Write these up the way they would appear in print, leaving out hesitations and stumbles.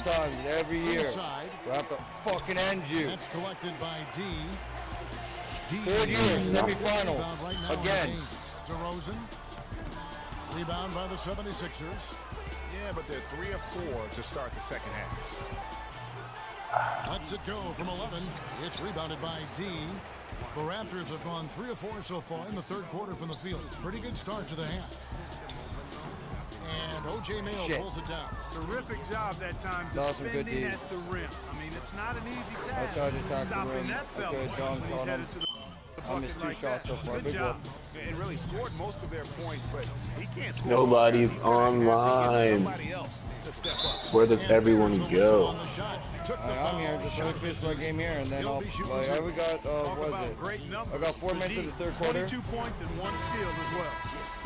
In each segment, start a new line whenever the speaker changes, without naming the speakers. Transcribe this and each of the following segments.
times every year.
Inside.
We'll have to fucking end you.
That's collected by D.
Third year, semifinals.
Right now
Again.
DeRozan. Rebound by the 76ers.
Yeah, but they're 3 or 4 to start the second half.
Lets it go from 11. It's rebounded by D. The Raptors have gone 3 or 4 so far in the third quarter from the field. Pretty good start to the half. And O.J. Mayo pulls it down.
Terrific job that time defending at the rim. I mean, it's not an easy task.
I tried to attack the rim.
That
I could have dunked on him. I missed 2 shots so far.
Good
Big
job.
one.
And really scored most of their points, but he can't score.
Nobody's online.
Somebody else to step up.
Where does everyone go?
I'm here. Just let me finish my game here, and then I'll. Like, we got what is it? I got 4 minutes of the third quarter.
22 points and 1 steal as well.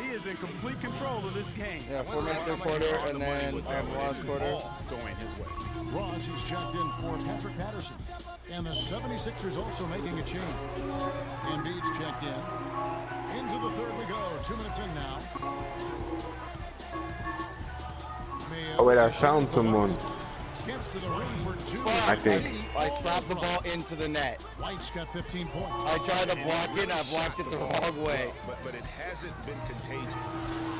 He is in complete control of this game.
Yeah, 4 minutes third quarter, and then I have the last quarter.
Going his way.
Ross is checked in for Patrick Patterson. And the 76ers also making a change. Embiid's checked in. Into the third we go. 2 minutes in now.
Oh wait, I found someone.
Gets to the rim for 2.
I think.
I slapped the ball into the net.
White's got 15 points.
I tried to block it, and I blocked it the wrong way.
But it hasn't been contagious.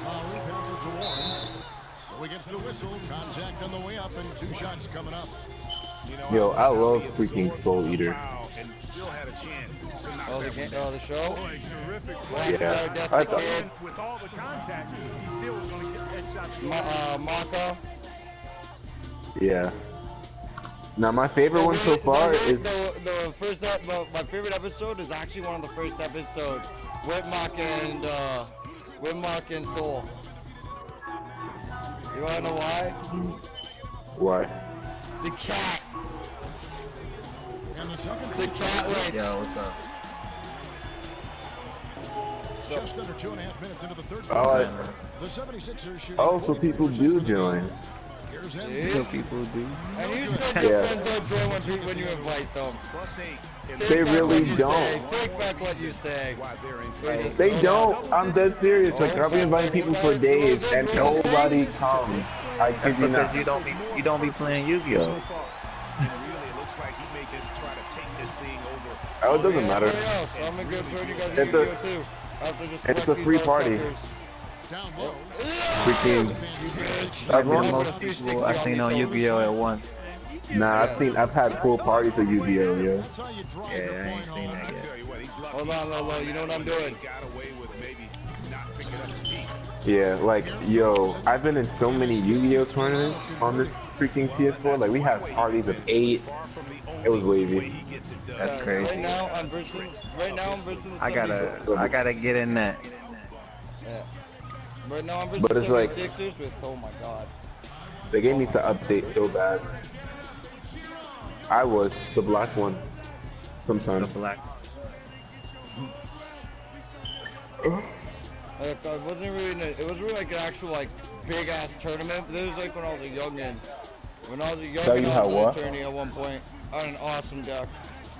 Lowry passes to Warren. So he gets the whistle. Contact on the way up, and 2 shots coming up.
You know,
Yo, I love freaking Soul Eater.
And still had a chance to knock
Oh,
that
the show?
Boy, terrific.
Yeah.
Death
I
the
thought-
kid.
With all the contact, he still was going to get that shot.
Maka.
Yeah. Now my favorite one so far is
the first my favorite episode is actually one of the first episodes with Maka and Soul. You wanna know why?
what?
The cat.
And the second
The cat witch.
Yo, what's up?
just under 2.5 minutes into the third
Oh,
quarter. The 76ers shooting
so people do join.
Here's
See?
Embiid.
So people do.
And you said your
Yeah.
friends don't join when you invite them.
+8. And
Take
They
back
really
what you
don't.
say. Take back what you say.
why they're in
They don't. I'm dead serious. Like I've been inviting people for days and nobody comes. I
That's
kid you
because
not.
you don't be playing Yu-Gi-Oh.
so far. And really, it looks like he may just try to take this thing over.
Oh, it doesn't matter.
So I'm gonna go join you guys in
It's a-
Yu-Gi-Oh too. After just
it's
fuck
a
these
free party.
motherfuckers.
Down low.
Freaking.
Bitch.
I've
long
been
as-
most people I've seen on Yu-Gi-Oh at once.
Nah, I've had full parties of Yu-Gi-Oh, yo.
That's how you drive
Yeah,
your
I ain't
point
seen
home.
that yet.
Tell you what, he's lucky.
Hold on, Lolo. You know what I'm doing?
He got away with maybe not picking up the team.
Yeah, like, yo, I've been in so many Yu-Gi-Oh tournaments on this freaking PS4. Like, we had parties of 8. It was wavy.
That's
Right
crazy.
now I'm versus. Right now I'm versus the
I
76ers.
gotta get in that.
Yeah. Right now I'm versus
But it's like-
76ers with. Oh my god.
The game needs to update so bad. I was the black one.
The
Sometimes.
black.
Like, it wasn't really like an actual like big ass tournament. But this was like when I was a youngin. When I was a youngin,
Tell you
I
how
was
what?
an attorney at one point. I had an awesome deck.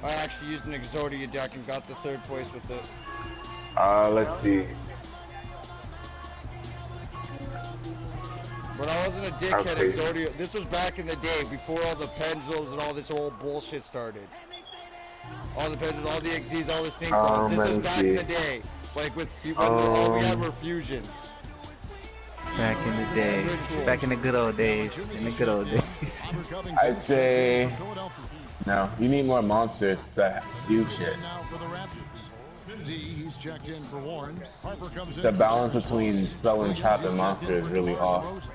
I actually used an Exodia deck and got the 3rd place with it.
Let's see.
But I wasn't a dickhead
Okay.
Exodia. This was back in the day before all the pendulums and all this old bullshit started. All the pendulums, all the XZs, all the synchros. This
let
was
me
back in
see.
the day. Like with when all we had
Um,
were fusions.
Back in the day. Back in the good old days. In the good old days.
I'd say no. You need more monsters that do shit.
And now for the Raptors. D, he's checked in for Warren. Harper comes in
The
for
balance
Jackson.
between spell and trap and monster is really off.
DeRozan.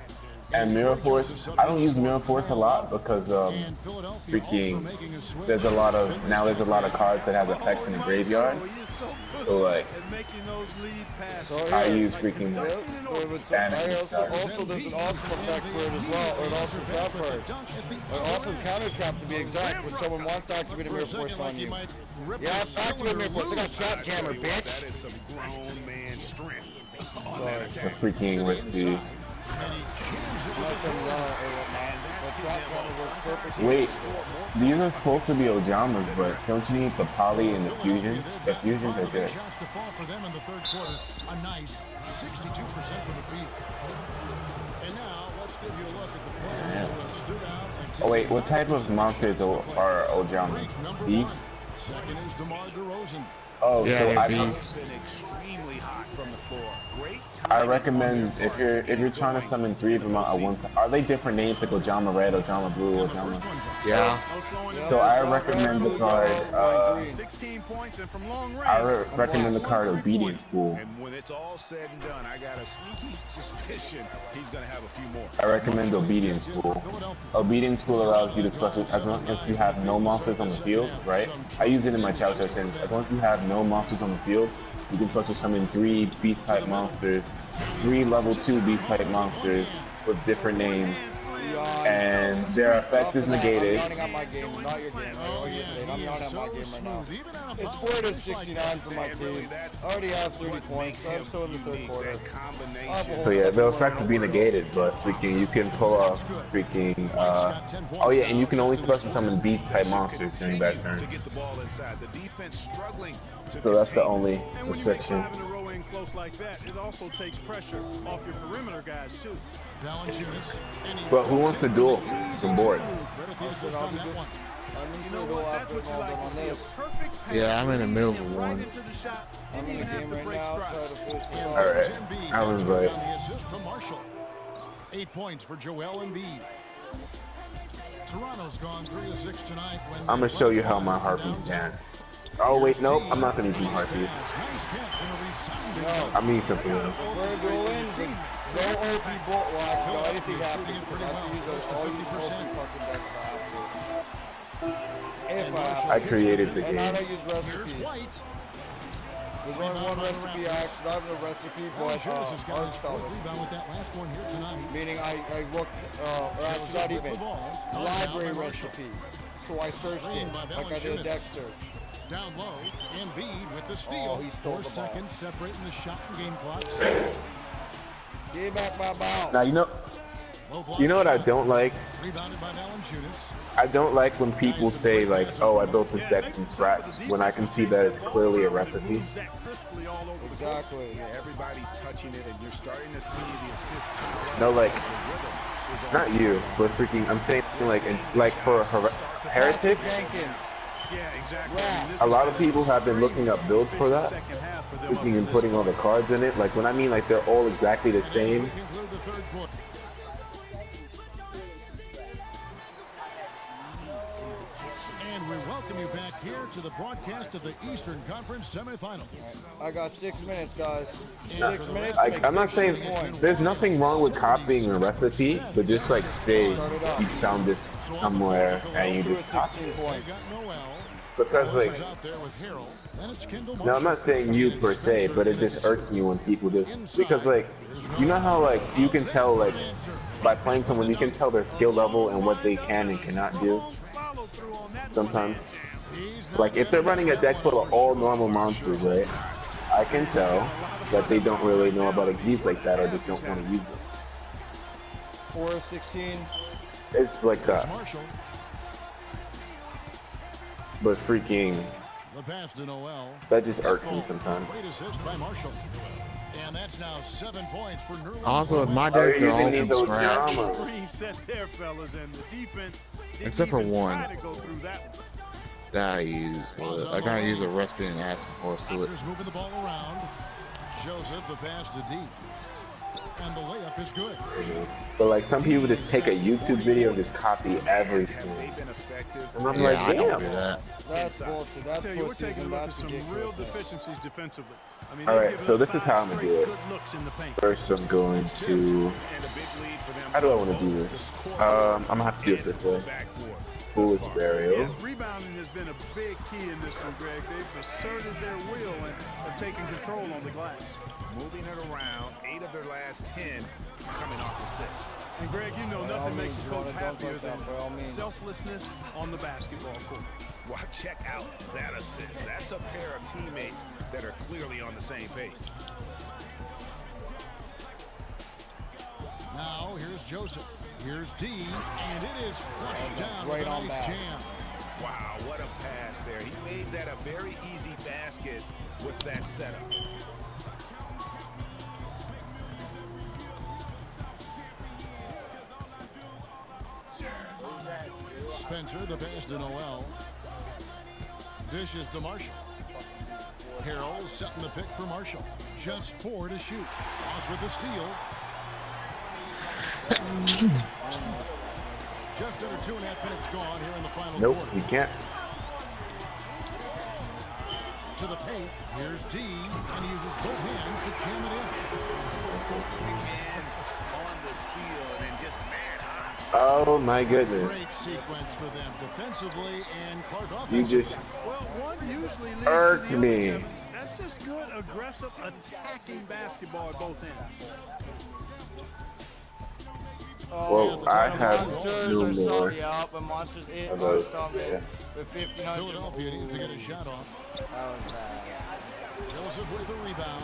And Mirror Force, I don't use Mirror Force a lot because
And Philadelphia
freaking
also making a switch.
there's a lot of cards that have effects in the graveyard. So like
And making those lead passes.
So
I
yeah.
use freaking
Also, there's an awesome effect for it as well, or an awesome trap card. An awesome counter trap to be exact, when someone wants to activate a Mirror Force on you. Yeah, activate Mirror Force. I got Trap Jammer,
That
bitch.
is some grown man strength.
the freaking let's see. Wait, these are supposed to be Ojamas, but don't you need the poly and the fusion? The fusions are good.
Shots to fall for them in the third quarter. A nice 62% from the field. And now let's give you a look at the players who have
Oh wait, what type of monsters are Ojama? Beasts?
Second is DeMar DeRozan.
Oh,
Yeah,
so
they're
I
beasts.
Been extremely hot from the floor. Great
I
timing
recommend
on
if
their
you're trying to summon 3 of them at one time. Are they different names like Ojama Red, Ojama Blue, Ojama?
Yeah.
No slowing
So
down.
I recommend the card.
16 points and from long range.
I recommend the card Obedience School.
And when it's all said and done, I got a sneaky suspicion he's going to have a few more.
I recommend Obedience School. Obedience School allows you to special as long as you have no monsters on the field, right? I use it in my Chow Chow Chain. As long as you have no monsters on the field, you can special summon 3 beast type monsters, 3 level 2 beast type monsters with different names, and their effect is negated.
I'm yawning at my game, not your game. I'm yawning at my game right now. It's 4 to 69 for my team. I already have 30 points. I'm still in the third quarter.
So yeah, the effect will be negated, but freaking you can pull off freaking oh yeah, and you can only special summon beast type monsters during that turn. So that's the only
And when you make
restriction.
5 in a row in close like that, it also takes pressure off your perimeter guys too.
But who wants to duel from board?
I'm in
You
the
know
middle
what?
after
That's what you
all
like
done
to
on
see. A
this.
perfect pass.
Yeah, I'm in the middle of
Right
one.
into the shot.
I'm
Didn't
in the
even have
game
to
right
break
now. Try
stride.
to finish this
All
off.
right, I was right.
Assist from Marshall. 8 points for Joel Embiid. Toronto's gone 3 of 6 tonight.
I'm gonna show you how my harpies dance. Oh wait, nope, I'm not gonna use my harpies.
Nice catch and a resounding
No.
I'm using something else.
We're going, but no OP bolt watch, no anything happens, because I have to use all these OP fucking decks if I have to. If I have
I
to.
created the
And I
game.
don't use
Here's
recipes.
White.
There's only one recipe, I actually don't have a recipe, but
Valanciunas has got
art
his
style
fourth rebound with that last one here tonight.
meaning I looked, it's not even,
The ball.
library recipe. So I searched it, like I did a deck search.
Down low, Embiid with the steal.
Oh, he stole
4
the ball.
seconds separating the shot and game clock.
Give back my ball.
Now you know what I don't like?
Rebounded by Valanciunas.
I don't like when people say like, oh, I built this deck from scratch, when I can see that it's clearly a recipe.
That crisply all over the
Exactly.
Yeah, everybody's touching it, and you're starting to see the assist.
No, like, not you, but freaking, I'm saying like for Heretics,
Jenkins.
Yeah, exactly.
Yeah.
I mean, this
a
is
lot of people have been looking up builds for that,
second half for them
freaking and
up
putting all the cards in it. Like when I mean like they're all exactly the same.
We conclude the third quarter. And we welcome you back here to the broadcast of the Eastern Conference semifinals.
I got 6 minutes, guys. 6 minutes. to
Like,
make
I'm not
16
saying
points.
there's nothing wrong with copying a recipe, but just like say you found it somewhere and you
2 of
just copy
16
it.
points.
Got Noel.
Because like,
Is out there with Harrell. Then it's Kendall
no, I'm not
Marshall.
saying you per se, but it just irks me when people just, because like, you know how like you can tell like by playing someone you can tell their skill level and what they can and cannot do
follow through on that.
sometimes. Like if they're running a deck full of all normal monsters, right? I can tell that they don't really know about Xyz like that or just don't want to use it.
4 of 16.
It's like that.
Marshall.
But freaking,
The pass to Noel.
that just irks me sometimes.
Great assist by Marshall. And that's now 7 points for Nerlens.
Also, if my
Oh,
decks
you
are all
even need
from
those
scratch,
drama.
Screen set there, fellas, and the defense didn't
Except for
even
one.
try to go through that one.
that I use. I gotta use a recipe and add some force to it.
Raptors moving the ball around. Joseph, the pass to deep. And the layup is good.
But like some people just take a YouTube video and just copy everything.
They've been effective.
And I'm
Yeah,
like,
I don't do
damn.
that.
That's bullshit. That's
Tell you, we're taking
postseason.
a look at
That's
some real
ridiculous.
deficiencies defensively. I mean,
All
they've
right,
given
so
up
this is
5
how I'm gonna
straight
do it.
good looks in the paint.
First, I'm going to.
And a big lead for them.
How do I want to do this? I'm gonna have to do it this way.
Backboard.
Foolish burial.
And rebounding has been a big key in this one, Greg. They've asserted their will and have taken control on the glass.
Moving it around, 8 of their last 10 coming off the 6.
And Greg, you know
By all
nothing makes
means,
a
you
coach
wanna dunk
happier
like that,
than
by all means.
selflessness on the basketball court.
Wow, check out that assist. That's a pair of teammates that are clearly on the same page.
Now here's Joseph. Here's D. And it is flushed down
right
with a
on
nice
back.
jam.
Wow, what a pass there. He made that a very easy basket with that setup.
Spencer, the pass to Noel. Dishes to Marshall. Harrell setting the pick for Marshall. Just 4 to shoot. Ross with the steal. Just under 2.5 minutes gone here in the final
Nope,
quarter.
you can't.
To the paint. Here's D, and he uses both hands to jam it in.
Hands on the steal and then just man hops.
Oh my goodness.
Great sequence for them defensively and Clark
You
offensively.
just
Well, one usually leads
irked
to the other,
me.
Kevin. That's just good, aggressive, attacking basketball at both ends.
Well, I have
Monsters
no
are
more.
sorry out, but Monsters hit
of
or
those.
something.
Yeah.
With 1,500.
Philadelphia needs to get a shot off.
That was bad.
Joseph with the rebound.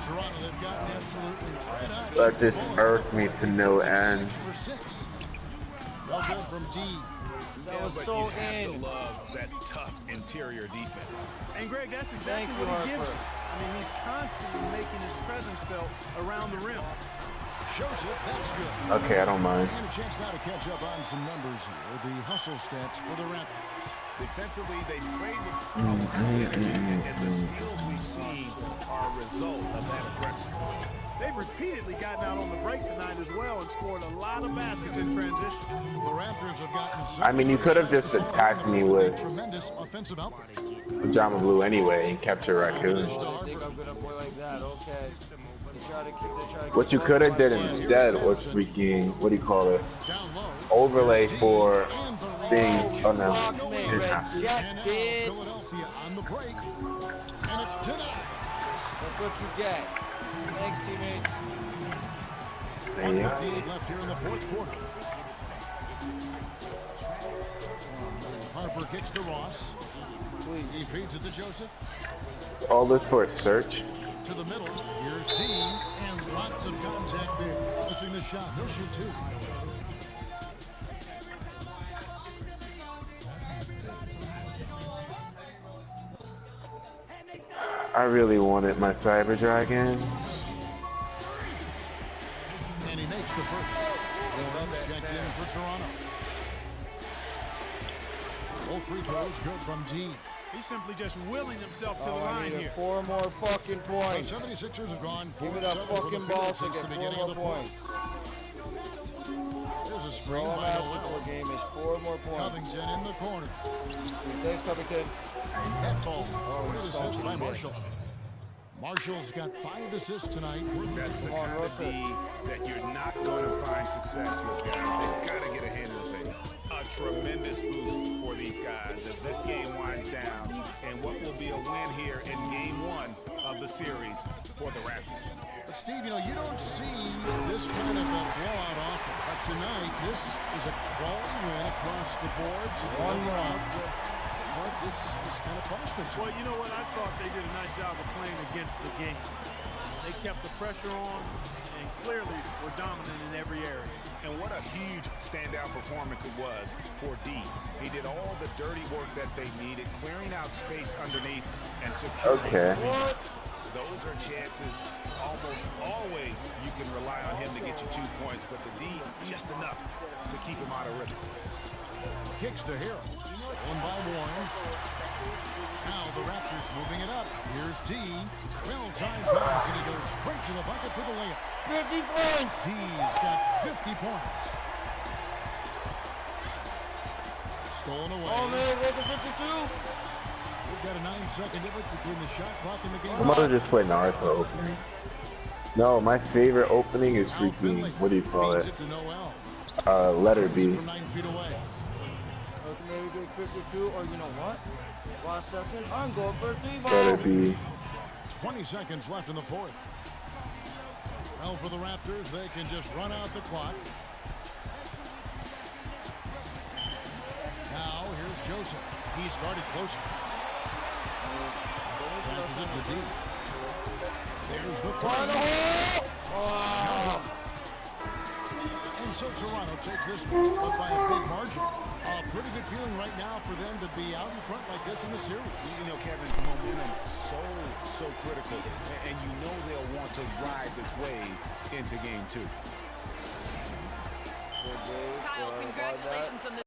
Toronto, they've gotten absolutely right out.
That just irked me to no end.
6 for 6. Well good from D.
That was
but
so
you have to
in.
love that tough interior defense.
And Greg, that's exactly
Thank you,
what he gives
Harper.
you. I mean, he's constantly making his presence felt around the rim.
Joseph, that's good.
Okay, I don't mind.
And a chance now to catch up on some numbers here. The hustle stats for the Raptors.
Defensively, they played with a lot of energy, and the steals we've seen are a result of that aggressiveness.
They've repeatedly gotten out on the break tonight as well and scored a lot of baskets in transition.
The Raptors have gotten
I mean, you could have just attacked me with
tremendous offensive output.
Pajama Blue anyway and kept your raccoon.
I think I'm gonna play like that. Okay. They try to keep
What you could have did instead was freaking, what do you call it?
Down low.
Overlay for things. Oh no.
Block me,
Here's
Red
half.
And
Jet,
now
bitch.
Philadelphia on the break. And it's denied.
That's what you get. Thanks, teammates.
There you go.
1:58 left here in the fourth quarter. Harper kicks to Ross. He feeds it to Joseph.
All this for a search.
To the middle. Here's Dean. And lots of contact there. Missing the shot. He'll shoot 2.
I really wanted my Cyber Dragon.
And he makes the first. Checked in for Toronto. Both free throws good from Dean.
He's simply just willing himself to the
Oh, I
line
needed
here.
4 more fucking
The
points.
76ers have gone
Give me
4-7
that
for the
fucking
field
ball to
since
get
the
4
beginning
more
of the fourth.
points.
There's a screen
All I'm
by
asking
Noel.
for, game is 4 more points.
Covington in the corner.
Thanks, Covington.
Net ball.
Oh,
Good
he's
assist
salty,
by
man.
Marshall. Marshall's got 5 assists tonight.
That's the
Come on,
kind of
Russell.
D that you're not going to find success with, guys. They've got to get a handle of things. A tremendous boost for these guys as this game winds down and what will be a win here in game 1 of the series for the Raptors.
But Steve, you know, you don't see this kind of a blowout often. But tonight, this is a quality win across the board. So
One more.
This is kind of punishment.
Well, you know what? I thought they did a nice job of playing against the game. They kept the pressure on and clearly were dominant in every area.
And what a huge standout performance it was for D. He did all the dirty work that they needed, clearing out space underneath and securing.
Okay.
Those are chances almost always you can rely on him to get you 2 points, but the D just enough to keep him out of rhythm.
Kicks to Harrell. Stolen by Warren. Now the Raptors moving it up. Here's D. Well-timed pass, and he goes straight to the bucket for the layup.
50 points.
D's got 50 points. Stolen away.
Oh, man, where's the 52?
We've got a 9-second difference between the shot clock and the game.
I might have just played Naruto opening. No, my favorite opening is
Now
freaking,
Finley
what do you call
feeds
it?
to Noel.
Letter
Sends it
B.
from 9 feet away.
Okay, maybe do 52, or you know what? Last second, I'm going for a 3
Letter
ball.
B.
20 seconds left in the fourth. Well, for the Raptors, they can just run out the clock. Now, here's Joseph. He's guarded closer. Passes it to D. There's the three.
Oh.
And so Toronto takes this one, but by a big margin. A pretty good feeling right now for them to be out in front like this in the series.
You know, Kevin, momentum so critical, and you know they'll want to ride this wave into game 2.
Kyle, congratulations on the